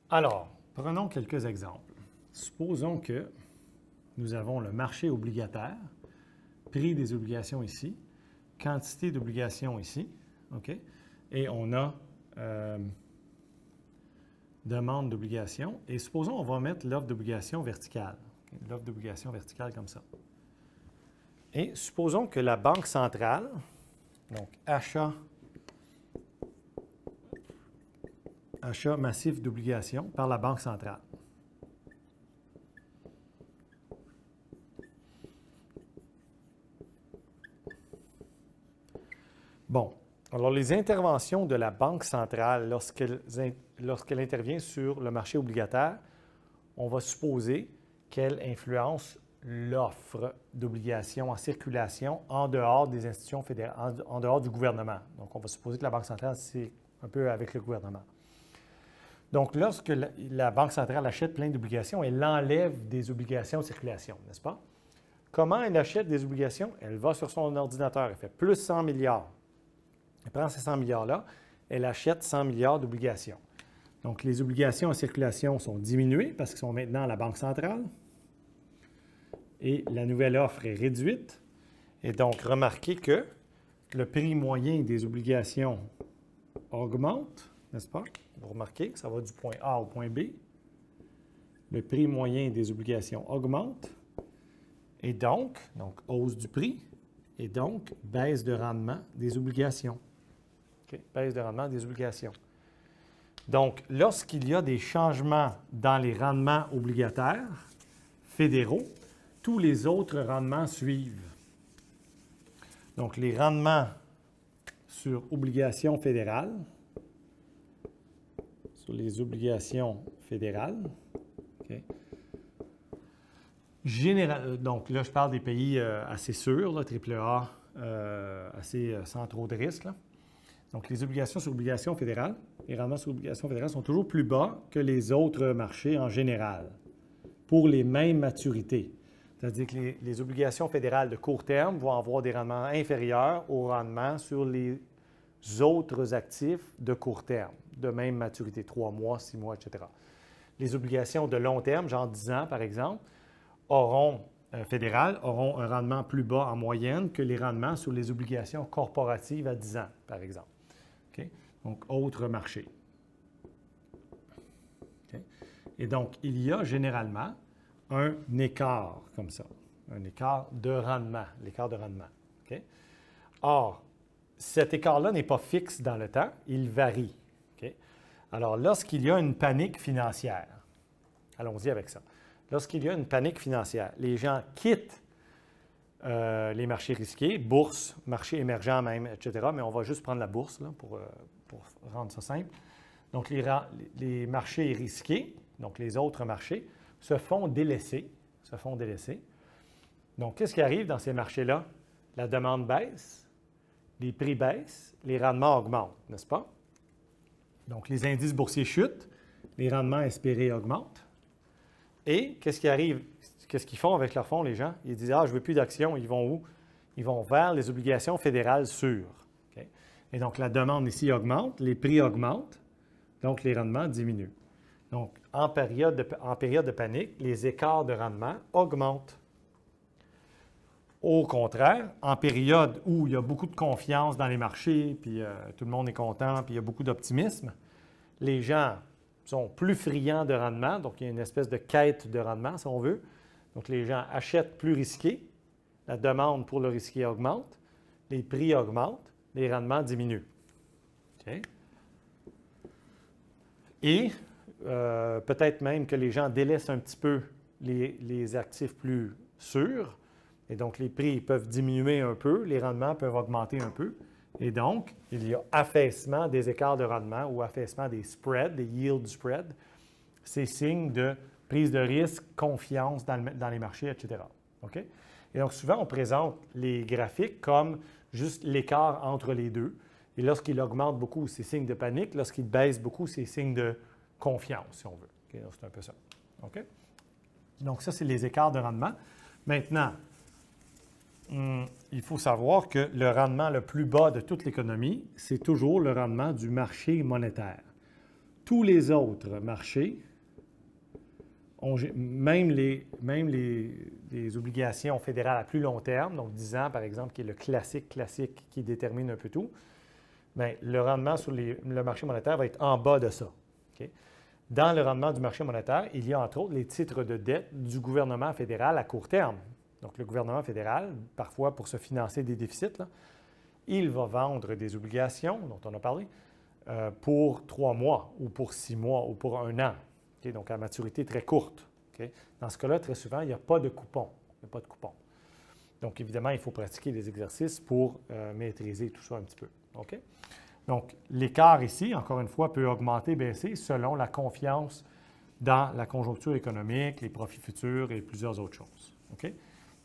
Alors, prenons quelques exemples. Supposons que nous avons le marché obligataire, prix des obligations ici, quantité d'obligations ici, OK? Et on a demande d'obligation. Et supposons on va mettre l'offre d'obligation verticale. Okay? L'offre d'obligation verticale comme ça. Et supposons que la Banque centrale, donc achat massif d'obligations par la Banque centrale. Bon, alors les interventions de la Banque centrale lorsqu'elle intervient sur le marché obligataire, on va supposer qu'elle influence l'offre d'obligations en circulation en dehors des institutions fédérales, en dehors du gouvernement. Donc, on va supposer que la Banque centrale, c'est un peu avec le gouvernement. Donc, lorsque la Banque centrale achète plein d'obligations, elle enlève des obligations de circulation, n'est-ce pas? Comment elle achète des obligations? Elle va sur son ordinateur, elle fait plus 100 milliards. Elle prend ces 100 milliards-là, elle achète 100 milliards d'obligations. Donc, les obligations en circulation sont diminuées parce qu'elles sont maintenant à la Banque centrale. Et la nouvelle offre est réduite. Et donc, remarquez que le prix moyen des obligations augmente, n'est-ce pas? Vous remarquez que ça va du point A au point B. Le prix moyen des obligations augmente. Et donc hausse du prix. Et donc, baisse de rendement des obligations. Okay? Baisse de rendement des obligations. Donc, lorsqu'il y a des changements dans les rendements obligataires fédéraux, tous les autres rendements suivent. Donc, les rendements sur obligations fédérales, sur les obligations fédérales, okay. Donc là, je parle des pays assez sûrs, là, AAA, assez sans trop de risques. Là. Donc, les obligations sur obligations fédérales, les rendements sur obligations fédérales sont toujours plus bas que les autres marchés en général, pour les mêmes maturités. C'est-à-dire que les obligations fédérales de court terme vont avoir des rendements inférieurs aux rendements sur les autres actifs de court terme, de même maturité, 3 mois, 6 mois, etc. Les obligations de long terme, genre 10 ans par exemple, fédérales auront un rendement plus bas en moyenne que les rendements sur les obligations corporatives à 10 ans, par exemple. Okay? Donc, autre marché. Okay? Et donc, il y a généralement un écart comme ça, un écart de rendement, l'écart de rendement. Okay? Or, cet écart-là n'est pas fixe dans le temps, il varie. Okay? Alors, lorsqu'il y a une panique financière, allons-y avec ça. Lorsqu'il y a une panique financière, les gens quittent les marchés risqués, bourse, marché émergent même, etc., mais on va juste prendre la bourse là, pour rendre ça simple. Donc, les marchés risqués, donc les autres marchés, se font délaisser. Donc, qu'est-ce qui arrive dans ces marchés-là? La demande baisse, les prix baissent, les rendements augmentent, n'est-ce pas? Donc, les indices boursiers chutent, les rendements espérés augmentent. Et qu'est-ce qui arrive? Qu'est-ce qu'ils font avec leurs fonds, les gens? Ils disent « Ah, je ne veux plus d'actions. » Ils vont où? Ils vont vers les obligations fédérales sûres. Okay? Et donc, la demande ici augmente, les prix augmentent, donc les rendements diminuent. Donc, en période de panique, les écarts de rendement augmentent. Au contraire, en période où il y a beaucoup de confiance dans les marchés, puis tout le monde est content, puis il y a beaucoup d'optimisme, les gens sont plus friands de rendement, donc il y a une espèce de quête de rendement, si on veut. Donc, les gens achètent plus risqué, la demande pour le risqué augmente, les prix augmentent, les rendements diminuent. Okay? Et peut-être même que les gens délaissent un petit peu les actifs plus sûrs, et donc les prix peuvent diminuer un peu, les rendements peuvent augmenter un peu, et donc il y a affaissement des écarts de rendement ou affaissement des spreads, des yield spreads. C'est signe de prise de risque, confiance dans les marchés, etc. Okay? Et donc souvent, on présente les graphiques comme juste l'écart entre les deux. Et lorsqu'il augmente beaucoup, c'est signe de panique. Lorsqu'il baisse beaucoup, c'est signe de confiance, si on veut. Okay? Donc, c'est un peu ça. Okay? Donc, ça, c'est les écarts de rendement. Maintenant, il faut savoir que le rendement le plus bas de toute l'économie, c'est toujours le rendement du marché monétaire. tous les autres marchés, même les obligations fédérales à plus long terme, donc 10 ans par exemple, qui est le classique qui détermine un peu tout, bien, le rendement sur le marché monétaire va être en bas de ça. Okay? Dans le rendement du marché monétaire, il y a entre autres les titres de dette du gouvernement fédéral à court terme. Donc le gouvernement fédéral, parfois pour se financer des déficits, là, il va vendre des obligations, dont on a parlé, pour 3 mois ou pour 6 mois ou pour 1 an. Okay? Donc à maturité très courte. Okay? Dans ce cas-là, très souvent, il n'y a pas de coupon. Il n'y a pas de coupon. Donc évidemment, il faut pratiquer des exercices pour maîtriser tout ça un petit peu. Okay? Donc l'écart ici, encore une fois, peut augmenter, baisser selon la confiance dans la conjoncture économique, les profits futurs et plusieurs autres choses. Okay?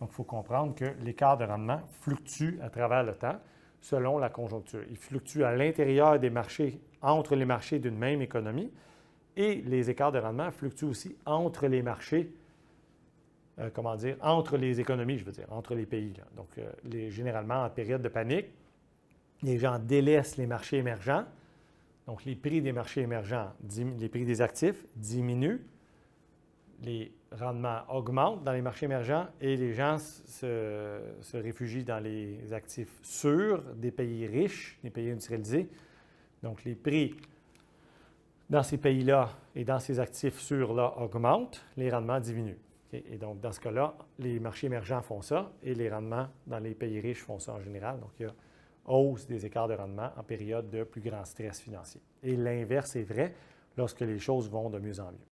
Donc il faut comprendre que l'écart de rendement fluctue à travers le temps selon la conjoncture. Il fluctue à l'intérieur des marchés, entre les marchés d'une même économie, et les écarts de rendement fluctuent aussi entre les marchés, entre les économies, je veux dire, entre les pays. Là. Donc, généralement, en période de panique, les gens délaissent les marchés émergents. Donc, les prix des marchés émergents, les prix des actifs diminuent, les rendements augmentent dans les marchés émergents et les gens se réfugient dans les actifs sûrs des pays riches, des pays industrialisés. Donc, les prix dans ces pays-là et dans ces actifs sûrs-là augmentent, les rendements diminuent. Okay? Et donc, dans ce cas-là, les marchés émergents font ça et les rendements dans les pays riches font ça en général. Donc, il y a hausse des écarts de rendement en période de plus grand stress financier. Et l'inverse est vrai lorsque les choses vont de mieux en mieux.